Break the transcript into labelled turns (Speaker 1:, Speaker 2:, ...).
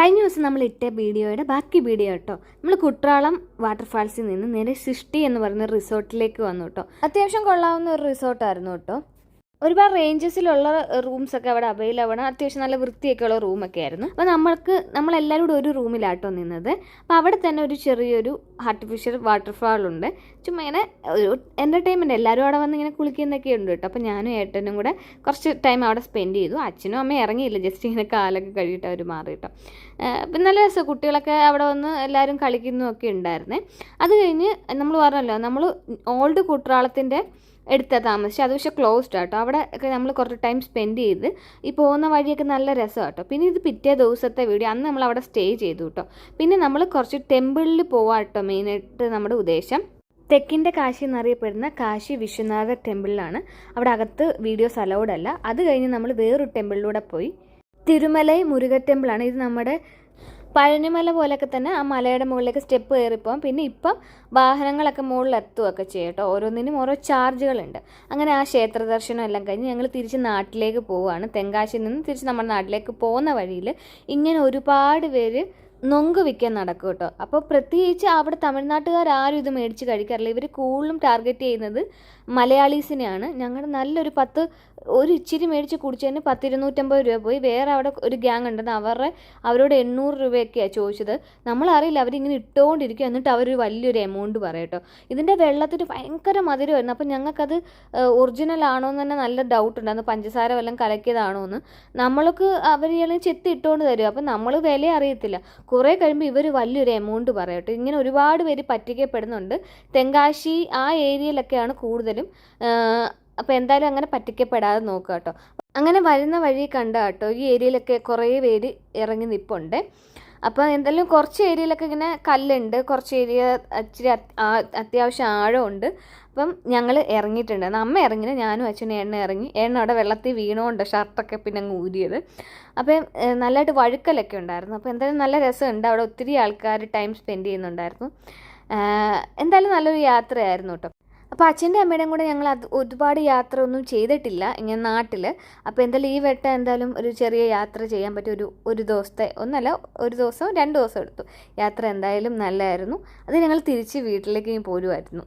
Speaker 1: കഴിഞ്ഞ ദിവസം നമ്മൾ ഇട്ട വീഡിയോയുടെ ബാക്കി വീഡിയോ കേട്ടോ. നമ്മൾ കുട്രാളം വാട്ടർഫാൾസിൽ നിന്ന് നേരെ സൃഷ്ടി എന്ന് പറയുന്ന റിസോർട്ടിലേക്ക് വന്നു കേട്ടോ. അത്യാവശ്യം കൊള്ളാവുന്ന ഒരു റിസോർട്ടായിരുന്നു കേട്ടോ. ഒരുപാട് റേഞ്ചസിലുള്ള റൂംസൊക്കെ അവിടെ അവൈലബിൾ ആണ്. അത്യാവശ്യം നല്ല വൃത്തിയൊക്കെയുള്ള റൂമൊക്കെ ആയിരുന്നു. അപ്പോൾ നമ്മളെല്ലാവരും കൂടെ ഒരു റൂമിലാട്ടോ നിന്നത്. അപ്പോൾ അവിടെ തന്നെ ഒരു ചെറിയൊരു ആർട്ടിഫിഷ്യൽ വാട്ടർഫാൾ ഉണ്ട്. ചുമ്മാ ഇങ്ങനെ ഒരു എൻ്റർടൈൻമെൻറ്റ്, എല്ലാവരും അവിടെ വന്ന് ഇങ്ങനെ കുളിക്കുന്നൊക്കെ ഉണ്ട് കേട്ടോ. അപ്പോൾ ഞാനും ഏട്ടനും കൂടെ കുറച്ച് ടൈം അവിടെ സ്പെൻഡ് ചെയ്തു. അച്ഛനും അമ്മയും ഇറങ്ങിയില്ല, ജസ്റ്റ് ഇങ്ങനെ കാലൊക്കെ കഴുകിയിട്ട് അവർ മാറി കേട്ടോ. പിന്നെ നല്ല രസം, കുട്ടികളൊക്കെ അവിടെ വന്ന് എല്ലാവരും കളിക്കുന്നതൊക്കെ ഉണ്ടായിരുന്നേ. അത് കഴിഞ്ഞ് നമ്മൾ പറഞ്ഞല്ലോ, നമ്മൾ ഓൾഡ് കുട്രാളത്തിൻ്റെ എടുത്താൽ താമസിച്ചു. അത് പക്ഷേ ക്ലോസ്ഡ് ആട്ടോ. അവിടെ ഒക്കെ നമ്മൾ കുറച്ച് ടൈം സ്പെൻഡ് ചെയ്ത് ഈ പോകുന്ന വഴിയൊക്കെ നല്ല രസം കേട്ടോ. പിന്നെ ഇത് പിറ്റേ ദിവസത്തെ വീഡിയോ. അന്ന് നമ്മൾ അവിടെ സ്റ്റേ ചെയ്തു കേട്ടോ. പിന്നെ നമ്മൾ കുറച്ച് ടെമ്പിളിൽ പോവാം കേട്ടോ. മെയിനായിട്ട് നമ്മുടെ ഉദ്ദേശം തെക്കിൻ്റെ കാശി എന്നറിയപ്പെടുന്ന കാശി വിശ്വനാഥ ടെമ്പിളിലാണ്. അവിടെ അകത്ത് വീഡിയോസ് അലൗഡ് അല്ല. അത് കഴിഞ്ഞ് നമ്മൾ വേറൊരു ടെമ്പിളിലൂടെ പോയി. തിരുമലൈ മുരുക ടെമ്പിളാണ്. ഇത് നമ്മുടെ പഴനിമല പോലെയൊക്കെ തന്നെ ആ മലയുടെ മുകളിലേക്ക് സ്റ്റെപ്പ് കയറിപ്പോകാം. പിന്നെ ഇപ്പം വാഹനങ്ങളൊക്കെ മുകളിൽ എത്തുകയൊക്കെ ചെയ്യും കേട്ടോ. ഓരോന്നിനും ഓരോ ചാർജുകളുണ്ട്. അങ്ങനെ ആ ക്ഷേത്ര ദർശനം എല്ലാം കഴിഞ്ഞ് ഞങ്ങൾ തിരിച്ച് നാട്ടിലേക്ക് പോവുകയാണ്. തെങ്കാശിയിൽ നിന്ന് തിരിച്ച് നമ്മുടെ നാട്ടിലേക്ക് പോകുന്ന വഴിയിൽ ഇങ്ങനെ ഒരുപാട് പേര് നൊങ്ക് വിൽക്കാൻ നടക്കും കേട്ടോ. അപ്പോൾ പ്രത്യേകിച്ച് അവിടെ തമിഴ്നാട്ടുകാരും ഇത് മേടിച്ച് കഴിക്കാറില്ല. ഇവർ കൂടുതലും ടാർഗറ്റ് ചെയ്യുന്നത് മലയാളീസിനെയാണ്. ഞങ്ങളുടെ നല്ലൊരു ഒരു ഇച്ചിരി മേടിച്ച് കുടിച്ചതിന് 250 രൂപ പോയി. വേറെ അവിടെ ഒരു ഗ്യാങ് ഉണ്ടെന്ന് അവരോട് 800 രൂപയൊക്കെയാണ് ചോദിച്ചത്. നമ്മളറിയില്ല, അവരിങ്ങനെ ഇട്ടുകൊണ്ടിരിക്കും. എന്നിട്ട് അവരൊരു വലിയൊരു എമൗണ്ട് പറയും കേട്ടോ. ഇതിൻ്റെ വെള്ളത്തിന് ഭയങ്കര മധുരമായിരുന്നു. അപ്പം ഞങ്ങൾക്കത് ഒറിജിനൽ ആണോ എന്ന് തന്നെ നല്ല ഡൗട്ട് ഉണ്ടായിരുന്നു. പഞ്ചസാര വല്ലതും കലക്കിയതാണോ എന്ന്. നമ്മൾക്ക് അവർ ചെത്തി ഇട്ടുകൊണ്ട് തരും. അപ്പം നമ്മൾ വില അറിയത്തില്ല. കുറേ കഴിയുമ്പോൾ ഇവർ വലിയൊരു എമൗണ്ട് പറയും കേട്ടോ. ഇങ്ങനെ ഒരുപാട് പേര് പറ്റിക്കപ്പെടുന്നുണ്ട്. തെങ്കാശി ആ ഏരിയയിലൊക്കെയാണ് കൂടുതലും. അപ്പോൾ എന്തായാലും അങ്ങനെ പറ്റിക്കപ്പെടാതെ നോക്കുക കേട്ടോ. അങ്ങനെ വരുന്ന വഴി കണ്ട കേട്ടോ, ഈ ഏരിയയിലൊക്കെ കുറേ പേര് ഇറങ്ങി നിൽപ്പുണ്ട്. അപ്പോൾ എന്തായാലും കുറച്ച് ഏരിയയിലൊക്കെ ഇങ്ങനെ കല്ലുണ്ട്, കുറച്ച് ഏരിയ ഇച്ചിരി അത്യാവശ്യം ആഴമുണ്ട്. അപ്പം ഞങ്ങൾ ഇറങ്ങിയിട്ടുണ്ട്. അമ്മ ഇറങ്ങിന്, ഞാനും അച്ഛനും ഇറങ്ങി. അവിടെ വെള്ളത്തിൽ വീണുകൊണ്ട് ഷർട്ടൊക്കെ പിന്നെ അങ്ങ് ഊരിയത്. അപ്പം നല്ലതായിട്ട് വഴുക്കലൊക്കെ ഉണ്ടായിരുന്നു. അപ്പോൾ എന്തായാലും നല്ല രസമുണ്ട്. അവിടെ ഒത്തിരി ആൾക്കാർ ടൈം സ്പെൻഡ് ചെയ്യുന്നുണ്ടായിരുന്നു. എന്തായാലും നല്ലൊരു യാത്രയായിരുന്നു കേട്ടോ. അപ്പോൾ അച്ഛൻ്റെ അമ്മയുടെയും കൂടെ ഞങ്ങൾ ഒരുപാട് യാത്ര ഒന്നും ചെയ്തിട്ടില്ല ഇങ്ങനെ നാട്ടിൽ. അപ്പോൾ എന്തായാലും ഈ വട്ടം എന്തായാലും ഒരു ചെറിയ യാത്ര ചെയ്യാൻ പറ്റിയ ഒരു ദിവസത്തെ, ഒന്നല്ല ഒരു ദിവസം 2 ദിവസം എടുത്തു യാത്ര. എന്തായാലും നല്ലതായിരുന്നു. അത് ഞങ്ങൾ തിരിച്ച് വീട്ടിലേക്ക് പോരുമായിരുന്നു.